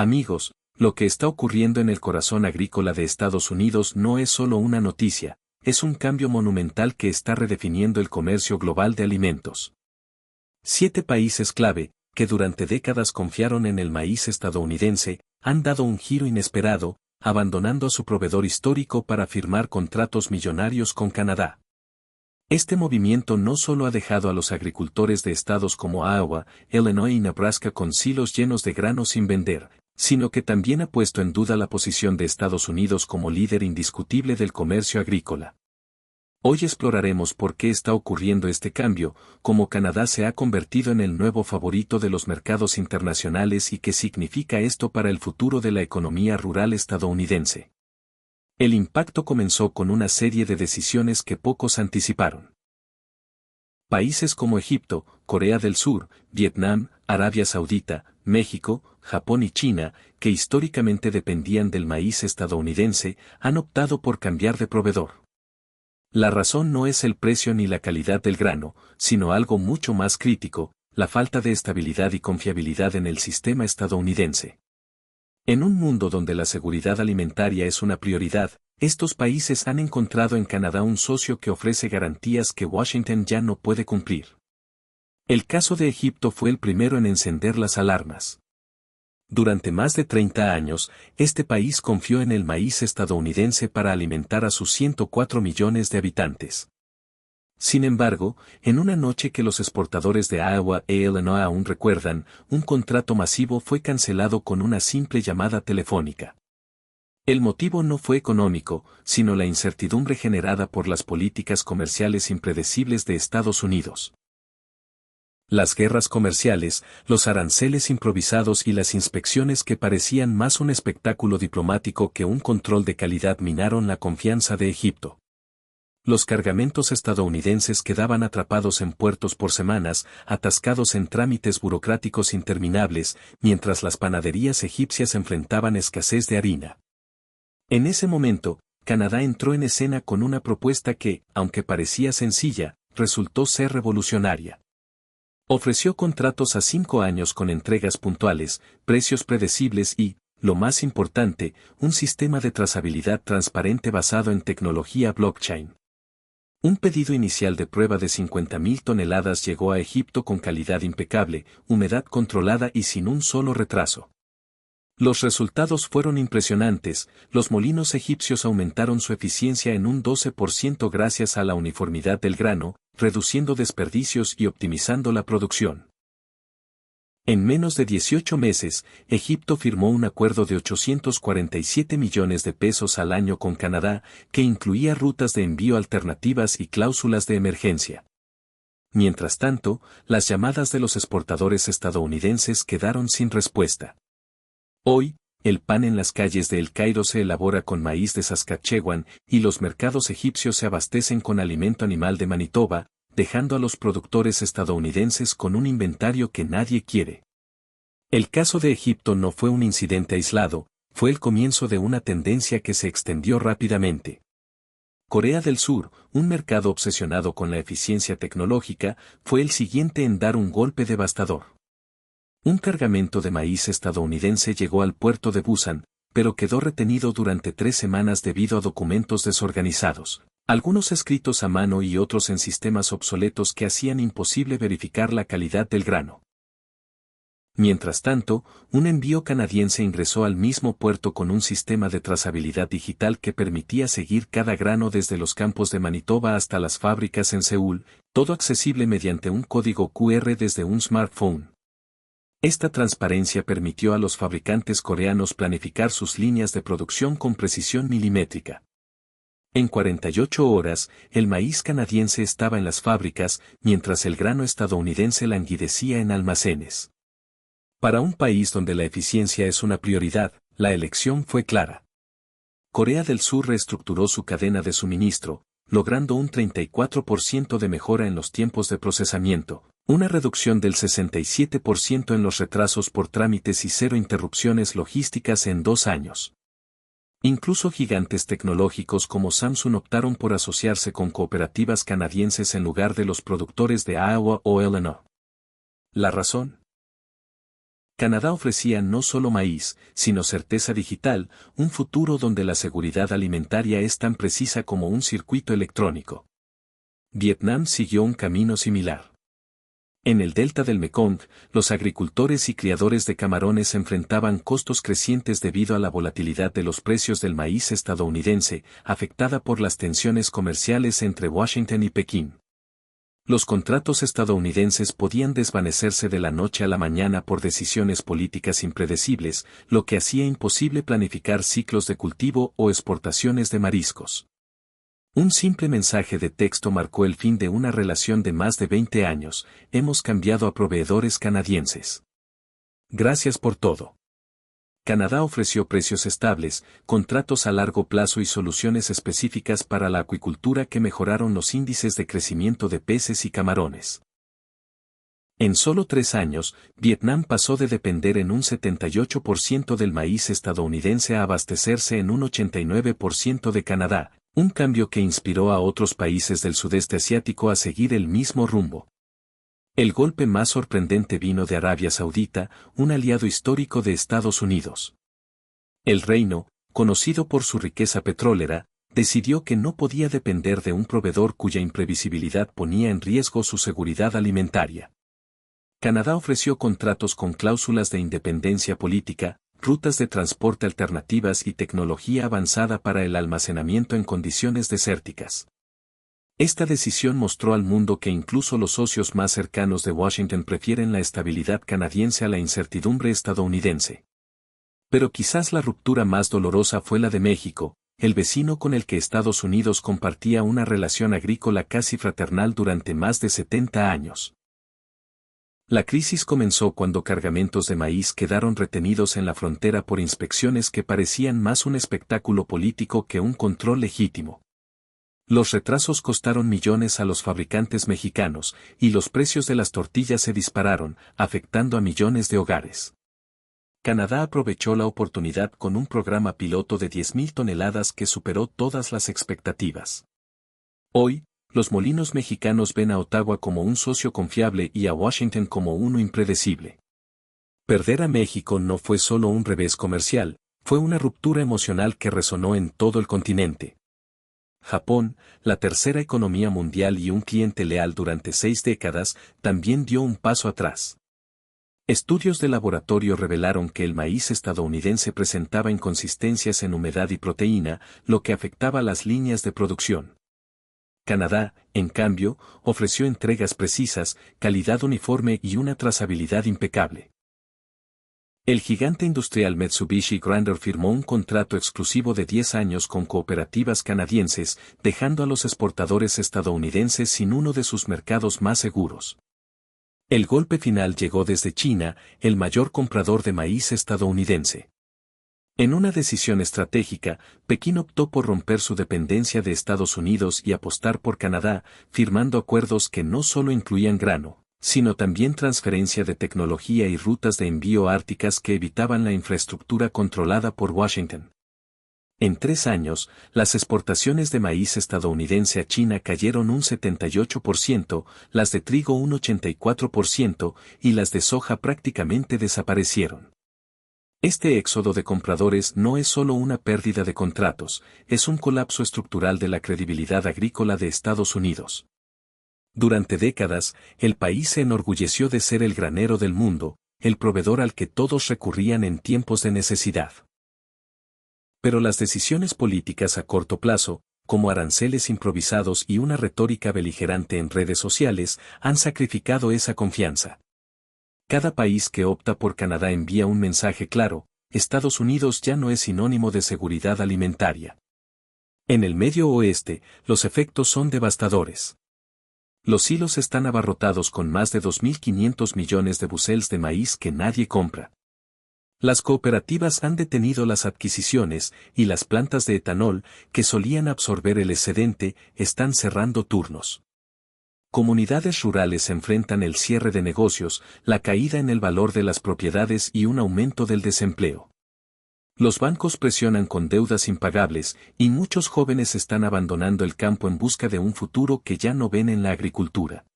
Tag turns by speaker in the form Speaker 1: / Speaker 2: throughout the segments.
Speaker 1: Amigos, lo que está ocurriendo en el corazón agrícola de Estados Unidos no es solo una noticia, es un cambio monumental que está redefiniendo el comercio global de alimentos. 7 países clave, que durante décadas confiaron en el maíz estadounidense, han dado un giro inesperado, abandonando a su proveedor histórico para firmar contratos millonarios con Canadá. Este movimiento no solo ha dejado a los agricultores de estados como Iowa, Illinois y Nebraska con silos llenos de grano sin vender, sino que también ha puesto en duda la posición de Estados Unidos como líder indiscutible del comercio agrícola. Hoy exploraremos por qué está ocurriendo este cambio, cómo Canadá se ha convertido en el nuevo favorito de los mercados internacionales y qué significa esto para el futuro de la economía rural estadounidense. El impacto comenzó con una serie de decisiones que pocos anticiparon. Países como Egipto, Corea del Sur, Vietnam, Arabia Saudita, México, Japón y China, que históricamente dependían del maíz estadounidense, han optado por cambiar de proveedor. La razón no es el precio ni la calidad del grano, sino algo mucho más crítico, la falta de estabilidad y confiabilidad en el sistema estadounidense. En un mundo donde la seguridad alimentaria es una prioridad, estos países han encontrado en Canadá un socio que ofrece garantías que Washington ya no puede cumplir. El caso de Egipto fue el primero en encender las alarmas. Durante más de 30 años, este país confió en el maíz estadounidense para alimentar a sus 104 millones de habitantes. Sin embargo, en una noche que los exportadores de Iowa e Illinois aún recuerdan, un contrato masivo fue cancelado con una simple llamada telefónica. El motivo no fue económico, sino la incertidumbre generada por las políticas comerciales impredecibles de Estados Unidos. Las guerras comerciales, los aranceles improvisados y las inspecciones que parecían más un espectáculo diplomático que un control de calidad minaron la confianza de Egipto. Los cargamentos estadounidenses quedaban atrapados en puertos por semanas, atascados en trámites burocráticos interminables, mientras las panaderías egipcias enfrentaban escasez de harina. En ese momento, Canadá entró en escena con una propuesta que, aunque parecía sencilla, resultó ser revolucionaria. Ofreció contratos a 5 años con entregas puntuales, precios predecibles y, lo más importante, un sistema de trazabilidad transparente basado en tecnología blockchain. Un pedido inicial de prueba de 50.000 toneladas llegó a Egipto con calidad impecable, humedad controlada y sin un solo retraso. Los resultados fueron impresionantes, los molinos egipcios aumentaron su eficiencia en un 12% gracias a la uniformidad del grano, reduciendo desperdicios y optimizando la producción. En menos de 18 meses, Egipto firmó un acuerdo de 847 millones de pesos al año con Canadá, que incluía rutas de envío alternativas y cláusulas de emergencia. Mientras tanto, las llamadas de los exportadores estadounidenses quedaron sin respuesta. Hoy, el pan en las calles de El Cairo se elabora con maíz de Saskatchewan y los mercados egipcios se abastecen con alimento animal de Manitoba, dejando a los productores estadounidenses con un inventario que nadie quiere. El caso de Egipto no fue un incidente aislado, fue el comienzo de una tendencia que se extendió rápidamente. Corea del Sur, un mercado obsesionado con la eficiencia tecnológica, fue el siguiente en dar un golpe devastador. Un cargamento de maíz estadounidense llegó al puerto de Busan, pero quedó retenido durante 3 semanas debido a documentos desorganizados, algunos escritos a mano y otros en sistemas obsoletos que hacían imposible verificar la calidad del grano. Mientras tanto, un envío canadiense ingresó al mismo puerto con un sistema de trazabilidad digital que permitía seguir cada grano desde los campos de Manitoba hasta las fábricas en Seúl, todo accesible mediante un código QR desde un smartphone. Esta transparencia permitió a los fabricantes coreanos planificar sus líneas de producción con precisión milimétrica. En 48 horas, el maíz canadiense estaba en las fábricas, mientras el grano estadounidense languidecía en almacenes. Para un país donde la eficiencia es una prioridad, la elección fue clara. Corea del Sur reestructuró su cadena de suministro, logrando un 34% de mejora en los tiempos de procesamiento, una reducción del 67% en los retrasos por trámites y 0 interrupciones logísticas en 2 años. Incluso gigantes tecnológicos como Samsung optaron por asociarse con cooperativas canadienses en lugar de los productores de Iowa o Illinois. ¿La razón? Canadá ofrecía no solo maíz, sino certeza digital, un futuro donde la seguridad alimentaria es tan precisa como un circuito electrónico. Vietnam siguió un camino similar. En el delta del Mekong, los agricultores y criadores de camarones enfrentaban costos crecientes debido a la volatilidad de los precios del maíz estadounidense, afectada por las tensiones comerciales entre Washington y Pekín. Los contratos estadounidenses podían desvanecerse de la noche a la mañana por decisiones políticas impredecibles, lo que hacía imposible planificar ciclos de cultivo o exportaciones de mariscos. Un simple mensaje de texto marcó el fin de una relación de más de 20 años. Hemos cambiado a proveedores canadienses. Gracias por todo. Canadá ofreció precios estables, contratos a largo plazo y soluciones específicas para la acuicultura que mejoraron los índices de crecimiento de peces y camarones. En solo 3 años, Vietnam pasó de depender en un 78% del maíz estadounidense a abastecerse en un 89% de Canadá, un cambio que inspiró a otros países del sudeste asiático a seguir el mismo rumbo. El golpe más sorprendente vino de Arabia Saudita, un aliado histórico de Estados Unidos. El reino, conocido por su riqueza petrolera, decidió que no podía depender de un proveedor cuya imprevisibilidad ponía en riesgo su seguridad alimentaria. Canadá ofreció contratos con cláusulas de independencia política, rutas de transporte alternativas y tecnología avanzada para el almacenamiento en condiciones desérticas. Esta decisión mostró al mundo que incluso los socios más cercanos de Washington prefieren la estabilidad canadiense a la incertidumbre estadounidense. Pero quizás la ruptura más dolorosa fue la de México, el vecino con el que Estados Unidos compartía una relación agrícola casi fraternal durante más de 70 años. La crisis comenzó cuando cargamentos de maíz quedaron retenidos en la frontera por inspecciones que parecían más un espectáculo político que un control legítimo. Los retrasos costaron millones a los fabricantes mexicanos, y los precios de las tortillas se dispararon, afectando a millones de hogares. Canadá aprovechó la oportunidad con un programa piloto de 10.000 toneladas que superó todas las expectativas. Hoy, los molinos mexicanos ven a Ottawa como un socio confiable y a Washington como uno impredecible. Perder a México no fue solo un revés comercial, fue una ruptura emocional que resonó en todo el continente. Japón, la tercera economía mundial y un cliente leal durante 6 décadas, también dio un paso atrás. Estudios de laboratorio revelaron que el maíz estadounidense presentaba inconsistencias en humedad y proteína, lo que afectaba las líneas de producción. Canadá, en cambio, ofreció entregas precisas, calidad uniforme y una trazabilidad impecable. El gigante industrial Mitsubishi Grander firmó un contrato exclusivo de 10 años con cooperativas canadienses, dejando a los exportadores estadounidenses sin uno de sus mercados más seguros. El golpe final llegó desde China, el mayor comprador de maíz estadounidense. En una decisión estratégica, Pekín optó por romper su dependencia de Estados Unidos y apostar por Canadá, firmando acuerdos que no solo incluían grano, sino también transferencia de tecnología y rutas de envío árticas que evitaban la infraestructura controlada por Washington. En 3 años, las exportaciones de maíz estadounidense a China cayeron un 78%, las de trigo un 84% y las de soja prácticamente desaparecieron. Este éxodo de compradores no es solo una pérdida de contratos, es un colapso estructural de la credibilidad agrícola de Estados Unidos. Durante décadas, el país se enorgulleció de ser el granero del mundo, el proveedor al que todos recurrían en tiempos de necesidad. Pero las decisiones políticas a corto plazo, como aranceles improvisados y una retórica beligerante en redes sociales, han sacrificado esa confianza. Cada país que opta por Canadá envía un mensaje claro: Estados Unidos ya no es sinónimo de seguridad alimentaria. En el Medio Oeste, los efectos son devastadores. Los silos están abarrotados con más de 2.500 millones de bushels de maíz que nadie compra. Las cooperativas han detenido las adquisiciones y las plantas de etanol, que solían absorber el excedente, están cerrando turnos. Comunidades rurales enfrentan el cierre de negocios, la caída en el valor de las propiedades y un aumento del desempleo. Los bancos presionan con deudas impagables, y muchos jóvenes están abandonando el campo en busca de un futuro que ya no ven en la agricultura.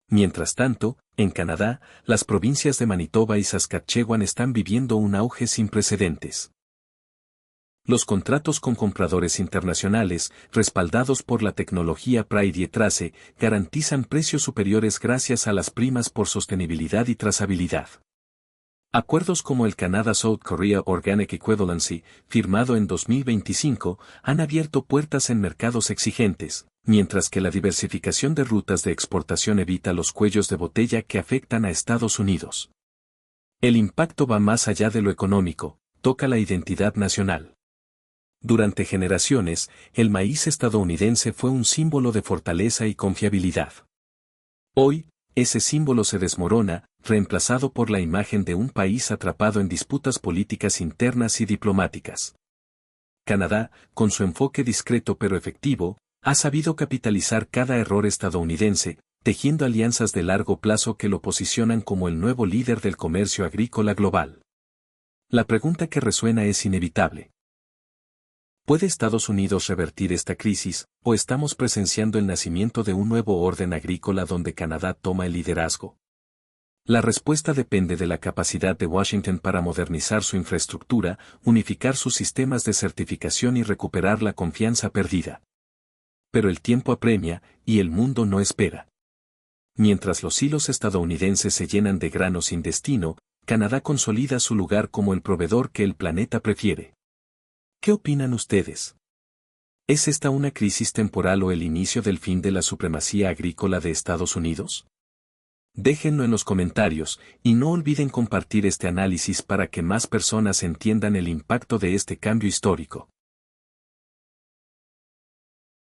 Speaker 1: Mientras tanto, en Canadá, las provincias de Manitoba y Saskatchewan están viviendo un auge sin precedentes. Los contratos con compradores internacionales, respaldados por la tecnología Pride y Trace, garantizan precios superiores gracias a las primas por sostenibilidad y trazabilidad. Acuerdos como el Canada-South Korea Organic Equivalency, firmado en 2025, han abierto puertas en mercados exigentes, mientras que la diversificación de rutas de exportación evita los cuellos de botella que afectan a Estados Unidos. El impacto va más allá de lo económico, toca la identidad nacional. Durante generaciones, el maíz estadounidense fue un símbolo de fortaleza y confiabilidad. Hoy, ese símbolo se desmorona, reemplazado por la imagen de un país atrapado en disputas políticas internas y diplomáticas. Canadá, con su enfoque discreto pero efectivo, ha sabido capitalizar cada error estadounidense, tejiendo alianzas de largo plazo que lo posicionan como el nuevo líder del comercio agrícola global. La pregunta que resuena es inevitable. ¿Puede Estados Unidos revertir esta crisis, o estamos presenciando el nacimiento de un nuevo orden agrícola donde Canadá toma el liderazgo? La respuesta depende de la capacidad de Washington para modernizar su infraestructura, unificar sus sistemas de certificación y recuperar la confianza perdida. Pero el tiempo apremia, y el mundo no espera. Mientras los hilos estadounidenses se llenan de grano sin destino, Canadá consolida su lugar como el proveedor que el planeta prefiere. ¿Qué opinan ustedes? ¿Es esta una crisis temporal o el inicio del fin de la supremacía agrícola de Estados Unidos? Déjenlo en los comentarios, y no olviden compartir este análisis para que más personas entiendan el impacto de este cambio histórico.